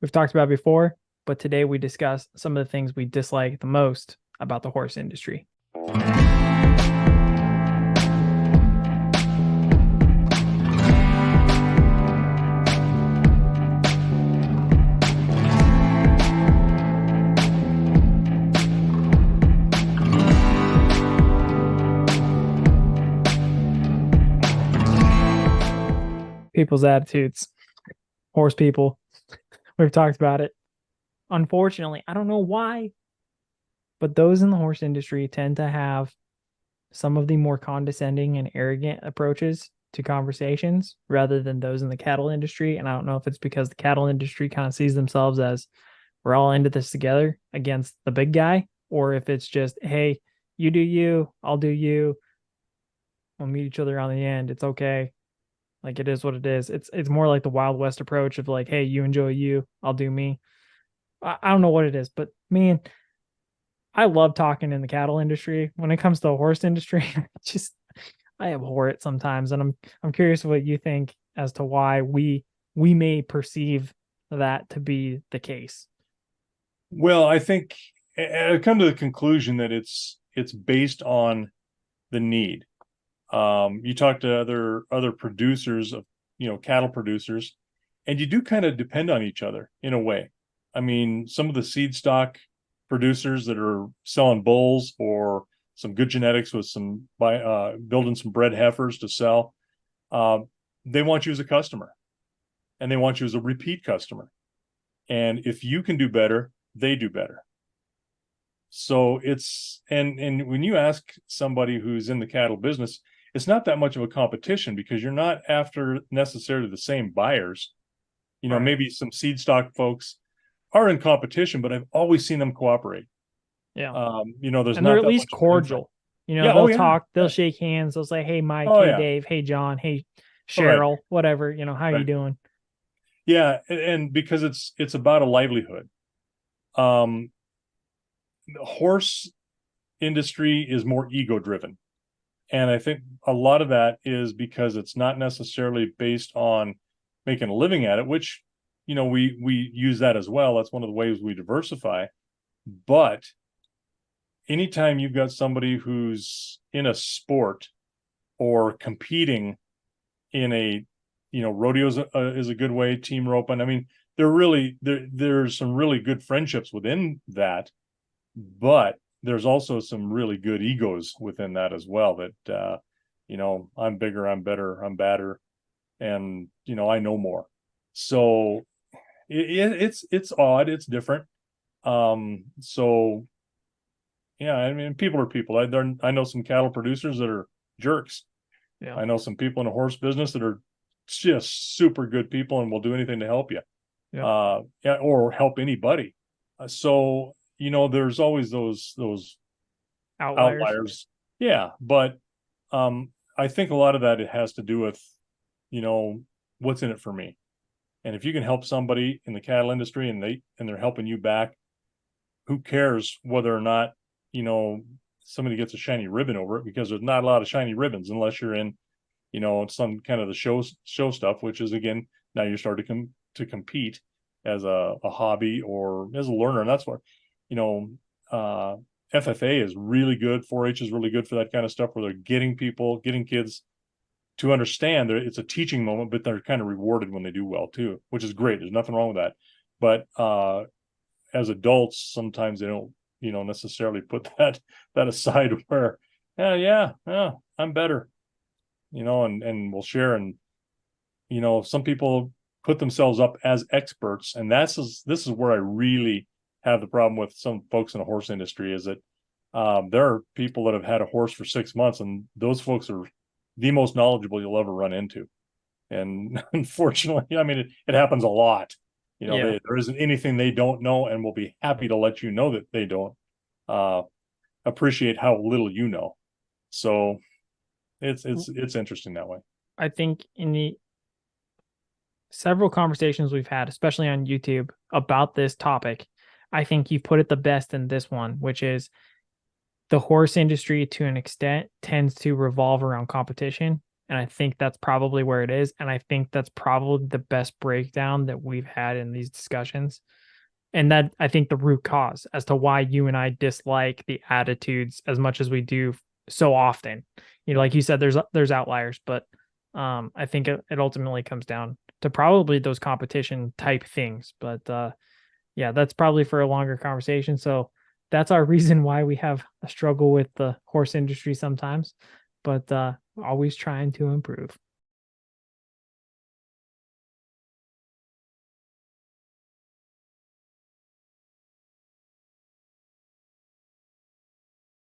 we've talked about before, but today we discuss some of the things we dislike the most about the horse industry. People's attitudes, horse people. We've talked about it. Unfortunately, I don't know why, but those in the horse industry tend to have some of the more condescending and arrogant approaches to conversations rather than those in the cattle industry. And I don't know if it's because the cattle industry kind of sees themselves as we're all into this together against the big guy, or if it's just, hey, you do you, I'll do you. We'll meet each other on the end. It's okay. Like it is what it is. It's more like the Wild West approach of like, hey, you enjoy you, I'll do me. I don't know what it is, but man, I love talking in the cattle industry. When it comes to the horse industry, just I abhor it sometimes, and I'm curious what you think as to why we may perceive that to be the case. Well, I think I've come to the conclusion that it's based on the need. You talk to other producers of cattle producers, and you do kind of depend on each other in a way. I mean, some of the seed stock producers that are selling bulls or some good genetics with some building some bred heifers to sell, uh, they want you as a customer, and they want you as a repeat customer. And if you can do better, they do better. So it's and when you ask somebody who's in the cattle business, it's not that much of a competition because you're not after necessarily the same buyers. Right. Maybe some seed stock folks are in competition, but I've always seen them cooperate. Yeah. There's And they're not at that least much of an infight. cordial. Yeah. Oh They'll yeah. talk, they'll Yeah. shake hands, they'll say, hey Mike, Oh hey yeah. Dave, hey John, hey All right. Cheryl, whatever, how you Right. doing? Yeah. And because it's about a livelihood. Um, the horse industry is more ego driven. And I think a lot of that is because it's not necessarily based on making a living at it, which, we use that as well. That's one of the ways we diversify. But anytime you've got somebody who's in a sport or competing in rodeos is a good way, team roping. I mean, there's some really good friendships within that, but there's also some really good egos within that as well that I'm bigger, I'm better, I'm badder, and I know more. So it's odd, it's different. So yeah, I mean, people are people. I know some cattle producers that are jerks. Yeah. I know some people in the horse business that are just super good people and will do anything to help you, Yeah. yeah, or help anybody. So there's always those Outliers. outliers. Yeah, but I think a lot of that it has to do with what's in it for me. And if you can help somebody in the cattle industry and they're helping you back, who cares whether or not you know somebody gets a shiny ribbon over it, because there's not a lot of shiny ribbons unless you're in some kind of the show stuff, which is, again, now you start to compete as a hobby or as a learner. And that's what you know uh FFA is really good. 4-H is really good for that kind of stuff, where they're getting kids to understand that it's a teaching moment, but they're kind of rewarded when they do well too, which is great. There's nothing wrong with that. But as adults, sometimes they don't necessarily put that aside, where yeah, I'm better, and we'll share. And some people put themselves up as experts, and this is where I really have the problem with some folks in the horse industry, is that there are people that have had a horse for 6 months, and those folks are the most knowledgeable you'll ever run into. And unfortunately, I mean, it happens a lot. Yeah. There isn't anything they don't know, and will be happy to let you know that they don't uh, appreciate how little you know. So it's interesting that way. I think in the several conversations we've had, especially on YouTube, about this topic, I think you put it the best in this one, which is the horse industry to an extent tends to revolve around competition. And I think that's probably where it is. And I think that's probably the best breakdown that we've had in these discussions. And that I think the root cause as to why you and I dislike the attitudes as much as we do so often. You know, like you said, there's outliers, but I think it ultimately comes down to probably those competition type things. But yeah, that's probably for a longer conversation. So that's our reason why we have a struggle with the horse industry sometimes, but always trying to improve.